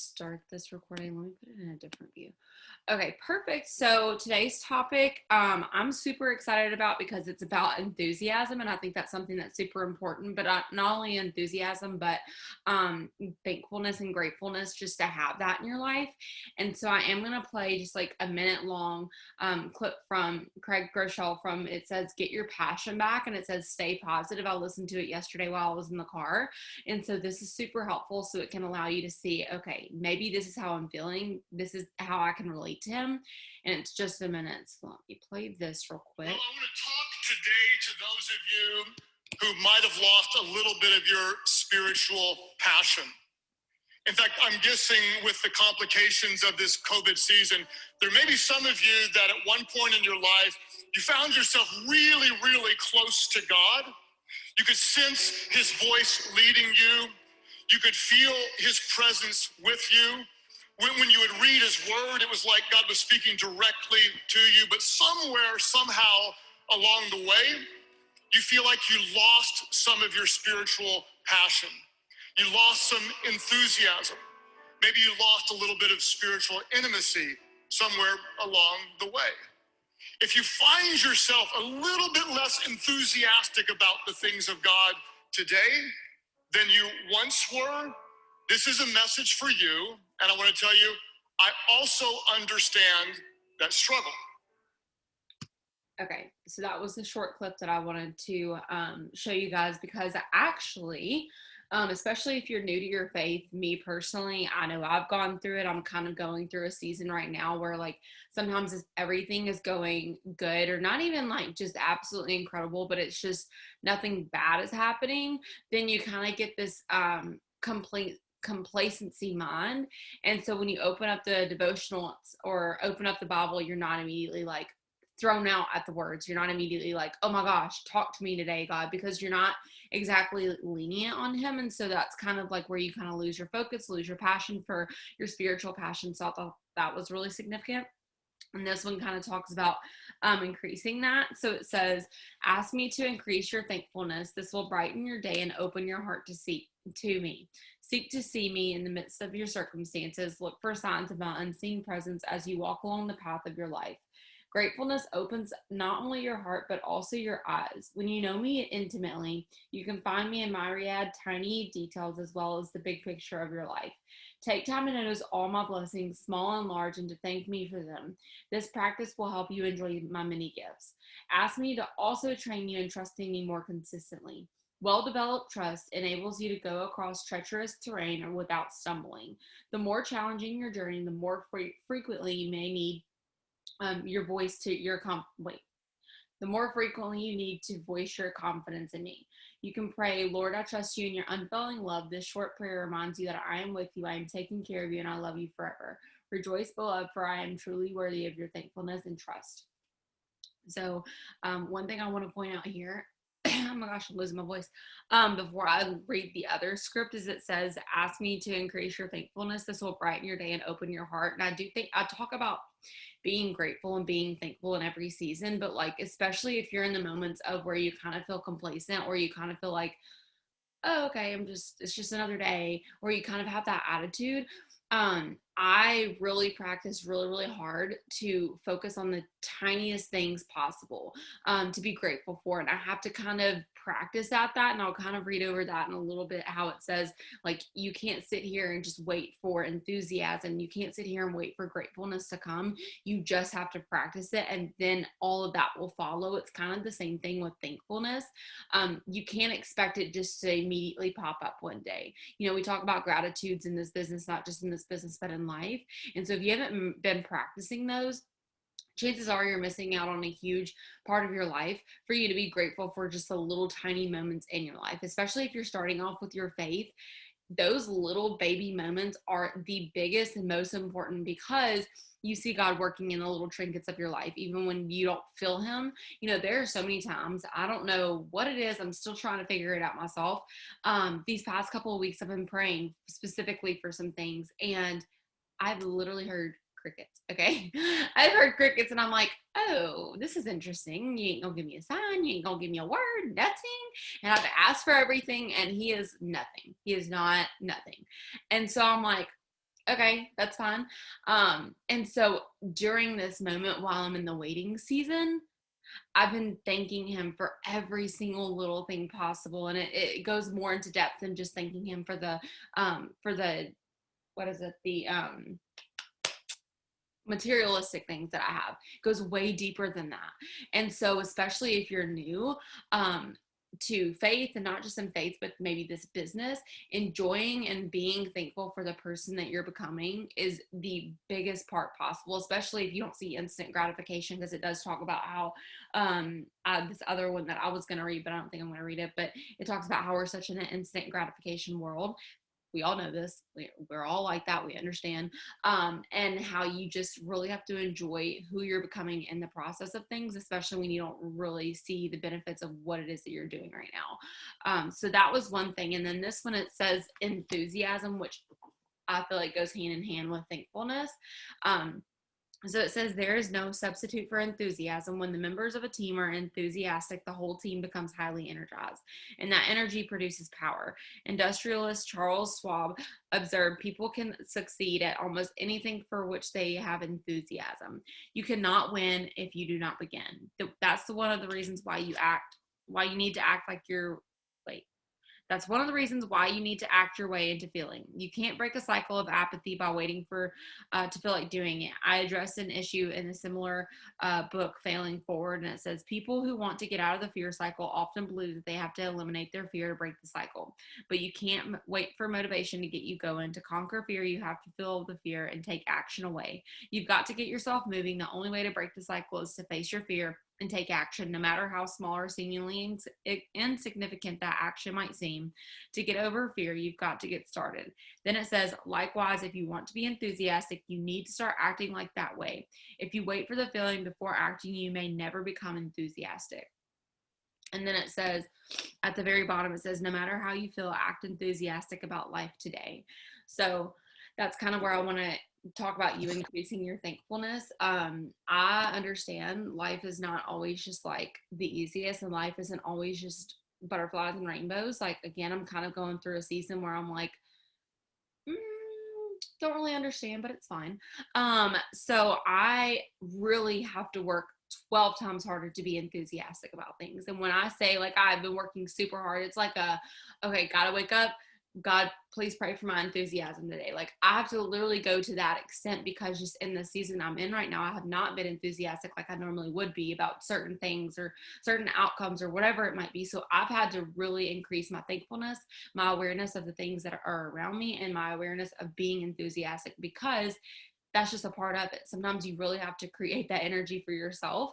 start this recording. Let me put it in a different view. Okay, perfect. So today's topic, I'm super excited about because it's about enthusiasm, and I think that's something that's super important. But not only enthusiasm, but thankfulness and gratefulness, just to have that in your life. And so I am gonna play just like a minute long clip from Craig Groeschel from it says "Get Your Passion Back," and it says "Stay Positive." I listened to it yesterday while I was in the car, and so this is super helpful. So it can allow you to see, okay, maybe this is how I'm feeling. This is how I can relate to him. And it's just a minute. So let me play this real quick. Well, I want to talk today to those of you who might have lost a little bit of your spiritual passion. In fact, I'm guessing with the complications of this COVID season, there may be some of you that at one point in your life, you found yourself really, really close to God. You could sense his voice leading you. You could feel his presence with you. When you would read his word, it was like God was speaking directly to you. But somewhere, somehow along the way, you feel like you lost some of your spiritual passion. You lost some enthusiasm. Maybe you lost a little bit of spiritual intimacy somewhere along the way. If you find yourself a little bit less enthusiastic about the things of God today than you once were, this is a message for you. And I want to tell you, I also understand that struggle. Okay, so that was the short clip that I wanted to show you guys because actually, especially if you're new to your faith, me personally, I know I've gone through it. I'm kind of going through a season right now where like sometimes everything is going good or not even like just absolutely incredible, but it's just nothing bad is happening. Then you kind of get this complacency mind. And so when you open up the devotionals or open up the Bible, you're not immediately like thrown out at the words. You're not immediately like, oh my gosh, talk to me today, God, because you're not exactly lenient on him. And so that's kind of like where you kind of lose your focus, lose your passion for your spiritual passion. So I thought that was really significant. And this one kind of talks about increasing that. So it says, ask me to increase your thankfulness. This will brighten your day and open your heart to me. Seek to see me in the midst of your circumstances. Look for signs of my unseen presence as you walk along the path of your life. Gratefulness opens not only your heart, but also your eyes. When you know me intimately, you can find me in myriad tiny details as well as the big picture of your life. Take time to notice all my blessings, small and large, and to thank me for them. This practice will help you enjoy my many gifts. Ask me to also train you in trusting me more consistently. Well-developed trust enables you to go across treacherous terrain without stumbling. The more challenging your journey, the more frequently you may need your voice to your the more frequently you need to voice your confidence in me. You can pray, Lord, I trust you in your unfailing love. This short prayer reminds you that I am with you, I am taking care of you, and I love you forever. Rejoice, beloved, for I am truly worthy of your thankfulness and trust. So one thing I want to point out here, oh my gosh, I'm losing my voice. Before I read the other script is it says, ask me to increase your thankfulness. This will brighten your day and open your heart. And I do think I talk about being grateful and being thankful in every season, but like, especially if you're in the moments of where you kind of feel complacent or you kind of feel like, oh, okay, it's just another day, or you kind of have that attitude. I really practice really, really hard to focus on the tiniest things possible, to be grateful for. And I have to kind of practice at that. And I'll kind of read over that in a little bit, how it says, like, you can't sit here and just wait for enthusiasm. You can't sit here and wait for gratefulness to come. You just have to practice it. And then all of that will follow. It's kind of the same thing with thankfulness. You can't expect it just to immediately pop up one day. You know, we talk about gratitudes in this business, not just in this business, but in life. And so if you haven't been practicing those, chances are you're missing out on a huge part of your life for you to be grateful for just the little tiny moments in your life, especially if you're starting off with your faith. Those little baby moments are the biggest and most important because you see God working in the little trinkets of your life, even when you don't feel him. You know, there are so many times, I don't know what it is. I'm still trying to figure it out myself. These past couple of weeks, I've been praying specifically for some things, and I've literally heard crickets. Okay. I've heard crickets and I'm like, oh, this is interesting. You ain't gonna give me a sign. You ain't gonna give me a word, nothing. And I've asked for everything and he is nothing. He is not nothing. And so I'm like, Okay, that's fine. And so during this moment while I'm in the waiting season, I've been thanking him for every single little thing possible. And it goes more into depth than just thanking him for the, what is it? The, materialistic things that I have. It goes way deeper than that. And so, especially if you're new, to faith, and not just in faith, but maybe this business, enjoying and being thankful for the person that you're becoming is the biggest part possible, especially if you don't see instant gratification, because it does talk about how this other one that I was going to read, but I don't think I'm going to read it, but it talks about how we're such in an instant gratification world. We all know this. We're all like that. We understand. And how you just really have to enjoy who you're becoming in the process of things, especially when you don't really see the benefits of what it is that you're doing right now. So that was one thing. And then this one, it says enthusiasm, which I feel like goes hand in hand with thankfulness. So it says there is no substitute for enthusiasm. When the members of a team are enthusiastic, the whole team becomes highly energized, and that energy produces power. Industrialist Charles Schwab observed people can succeed at almost anything for which they have enthusiasm. You cannot win if you do not begin. That's one of the reasons why you need to act like you're like that's one of the reasons why you need to act your way into feeling. You can't break a cycle of apathy by waiting for to feel like doing it. I addressed an issue in a similar book, Failing Forward, and it says people who want to get out of the fear cycle often believe that they have to eliminate their fear to break the cycle. But you can't wait for motivation to get you going. To conquer fear, you have to feel the fear and take action away. You've got to get yourself moving. The only way to break the cycle is to face your fear and take action, no matter how small or seemingly insignificant that action might seem. To get over fear, you've got to get started. Then it says, likewise, if you want to be enthusiastic, you need to start acting like that way. If you wait for the feeling before acting, you may never become enthusiastic. And then it says, at the very bottom, it says, no matter how you feel, act enthusiastic about life today. So that's kind of where I want to talk about you increasing your thankfulness. I understand life is not always just like the easiest, and life isn't always just butterflies and rainbows. Like, again, I'm kind of going through a season where I'm like, don't really understand, but it's fine. So I really have to work 12 times harder to be enthusiastic about things. And when I say like I've been working super hard, it's like okay, gotta wake up. God, please pray for my enthusiasm today. Like, I have to literally go to that extent, because just in the season I'm in right now, I have not been enthusiastic like I normally would be about certain things or certain outcomes or whatever it might be. So I've had to really increase my thankfulness, my awareness of the things that are around me, and my awareness of being enthusiastic, because that's just a part of it. Sometimes you really have to create that energy for yourself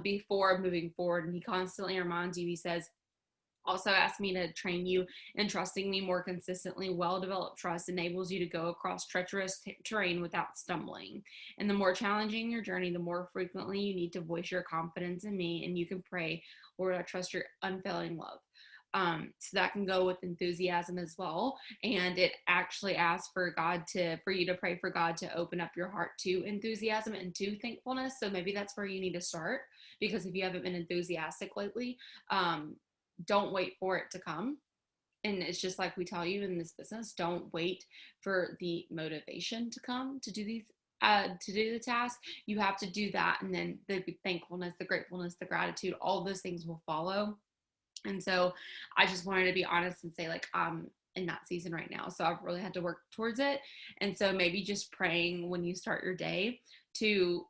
before moving forward. And he constantly reminds you, he says, also asked me to train you in trusting me more consistently. Well-developed trust enables you to go across treacherous terrain without stumbling. And the more challenging your journey, the more frequently you need to voice your confidence in me, and you can pray, Lord, I trust your unfailing love. So that can go with enthusiasm as well. And it actually asks for you to pray for God to open up your heart to enthusiasm and to thankfulness. So maybe that's where you need to start, because if you haven't been enthusiastic lately, don't wait for it to come. And it's just like we tell you in this business, don't wait for the motivation to come to do the task. You have to do that, and then the thankfulness, the gratefulness, the gratitude, all those things will follow. And so I just wanted to be honest and say, like, I'm in that season right now, so I've really had to work towards it. And so maybe just praying when you start your day to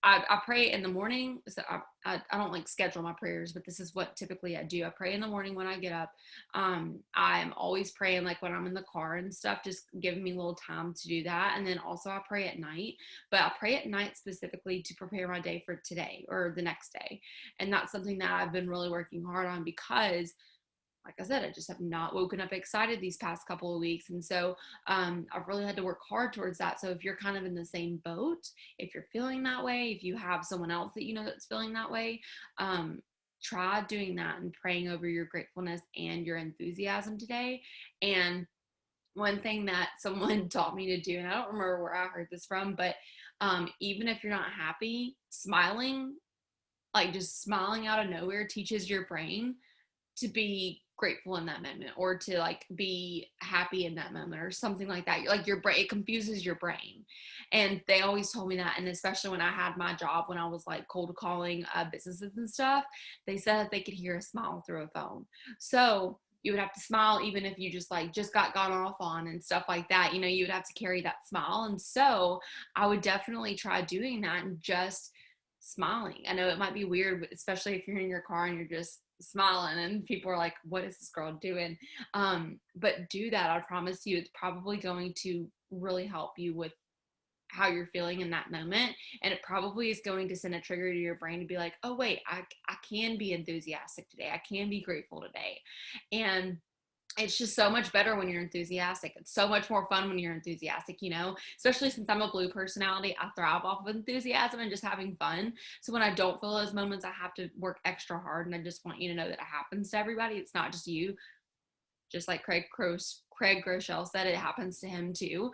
I pray in the morning. So I don't like schedule my prayers, but this is what typically I do. I pray in the morning when I get up. I'm always praying like when I'm in the car and stuff, just giving me a little time to do that. And then also I pray at night, but I pray at night specifically to prepare my day for today or the next day. And that's something that I've been really working hard on, because like I said, I just have not woken up excited these past couple of weeks. And so I've really had to work hard towards that. So if you're kind of in the same boat, if you're feeling that way, if you have someone else that you know that's feeling that way, try doing that and praying over your gratefulness and your enthusiasm today. And one thing that someone taught me to do, and I don't remember where I heard this from, but even if you're not happy, smiling, like just smiling out of nowhere, teaches your brain to be grateful in that moment, or to like be happy in that moment, or something like that. Like your brain, it confuses your brain. And they always told me that. And especially when I had my job, when I was like cold calling businesses and stuff, they said that they could hear a smile through a phone. So you would have to smile even if you just got gone off on and stuff like that. You know, you would have to carry that smile. And so I would definitely try doing that and just smiling. I know it might be weird, especially if you're in your car and you're just smiling and people are like, what is this girl doing? But do that. I promise you, it's probably going to really help you with how you're feeling in that moment. And it probably is going to send a trigger to your brain to be like, oh wait, I can be enthusiastic today. I can be grateful today. And it's just so much better when you're enthusiastic. It's so much more fun when you're enthusiastic, you know, especially since I'm a blue personality. I thrive off of enthusiasm and just having fun. So when I don't feel those moments, I have to work extra hard. And I just want you to know that it happens to everybody. It's not just you. Just like Craig Groeschel said, it happens to him too.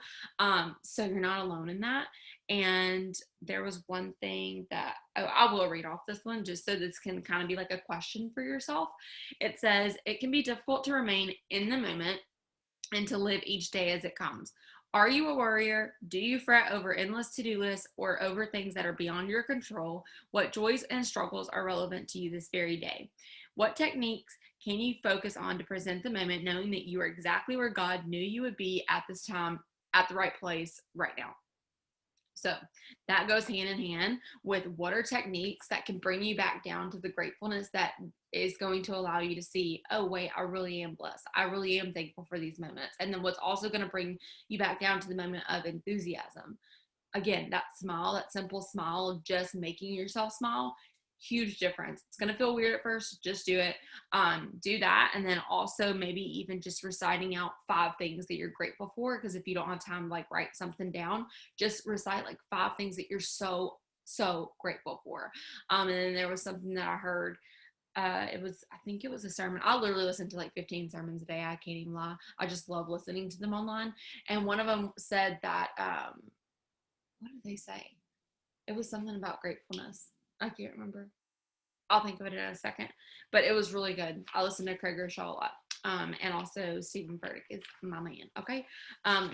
So you're not alone in that. And there was one thing that I will read off this one just so this can kind of be like a question for yourself. It says, it can be difficult to remain in the moment and to live each day as it comes. Are you a worrier? Do you fret over endless to-do lists or over things that are beyond your control? What joys and struggles are relevant to you this very day? What techniques can you focus on to present the moment, knowing that you are exactly where God knew you would be at this time, at the right place right now? So that goes hand in hand with what are techniques that can bring you back down to the gratefulness that is going to allow you to see, oh, wait, I really am blessed. I really am thankful for these moments. And then what's also going to bring you back down to the moment of enthusiasm. Again, that smile, that simple smile of just making yourself smile, huge difference. It's going to feel weird at first. Just do it. Do that. And then also maybe even just reciting out 5 things that you're grateful for. Because if you don't have time to like write something down, just recite like 5 things that you're so grateful for. And then there was something that I heard. I think it was a sermon. I literally listen to like 15 sermons a day. I can't even lie. I just love listening to them online. And one of them said that, what did they say? It was something about gratefulness. I can't remember. I'll think of it in a second. But it was really good. I listen to Craig Groeschel a lot. And also Stephen Furtick is my man. Okay.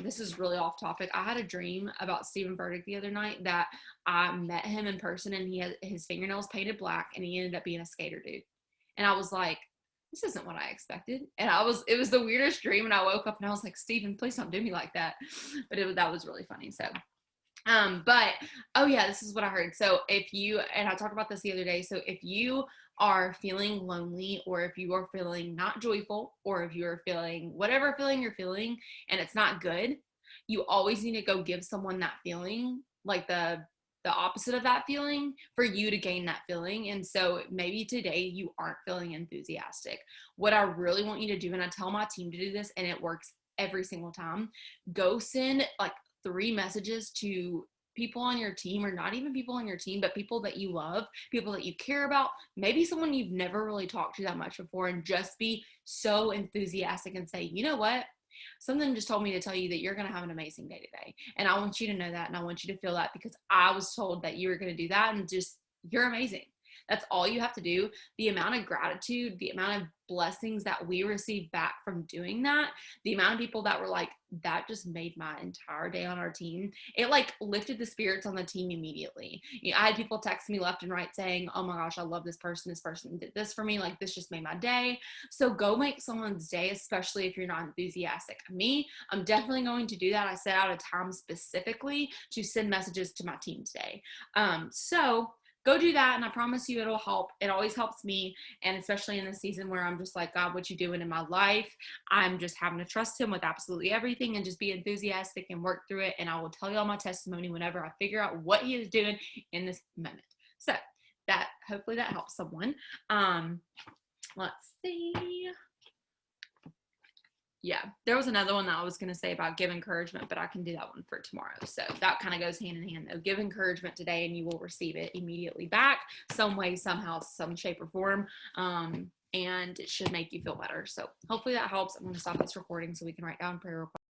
This is really off topic. I had a dream about Stephen Furtick the other night that I met him in person and he had his fingernails painted black and he ended up being a skater dude. And I was like, this isn't what I expected. And it was the weirdest dream. And I woke up and I was like, Stephen, please don't do me like that. But that was really funny. So but oh yeah, this is what I heard. So if you, and I talked about this the other day. So if you are feeling lonely, or if you are feeling not joyful, or if you're feeling whatever feeling you're feeling and it's not good, you always need to go give someone that feeling, like the opposite of that feeling, for you to gain that feeling. And so maybe today you aren't feeling enthusiastic. What I really want you to do, and I tell my team to do this and it works every single time, go send like 3 messages to people on your team, or not even people on your team, but people that you love, people that you care about, maybe someone you've never really talked to that much before, and just be so enthusiastic and say, you know what? Something just told me to tell you that you're going to have an amazing day today. And I want you to know that. And I want you to feel that because I was told that you were going to do that, and just, you're amazing. That's all you have to do. The amount of gratitude, the amount of blessings that we receive back from doing that, the amount of people that were like, that just made my entire day on our team. It like lifted the spirits on the team immediately. You know, I had people text me left and right saying, oh my gosh, I love this person. This person did this for me. Like, this just made my day. So go make someone's day, especially if you're not enthusiastic. Me, I'm definitely going to do that. I set out a time specifically to send messages to my team today. So go do that, and I promise you it'll help. It always helps me, and especially in this season where I'm just like, God, what you doing in my life? I'm just having to trust him with absolutely everything and just be enthusiastic and work through it, and I will tell you all my testimony whenever I figure out what he is doing in this moment. So that, hopefully that helps someone. Let's see. Yeah, there was another one that I was going to say about give encouragement, but I can do that one for tomorrow. So that kind of goes hand in hand though. Give encouragement today and you will receive it immediately back, some way, somehow, some shape or form. And it should make you feel better. So hopefully that helps. I'm going to stop this recording so we can write down prayer requests.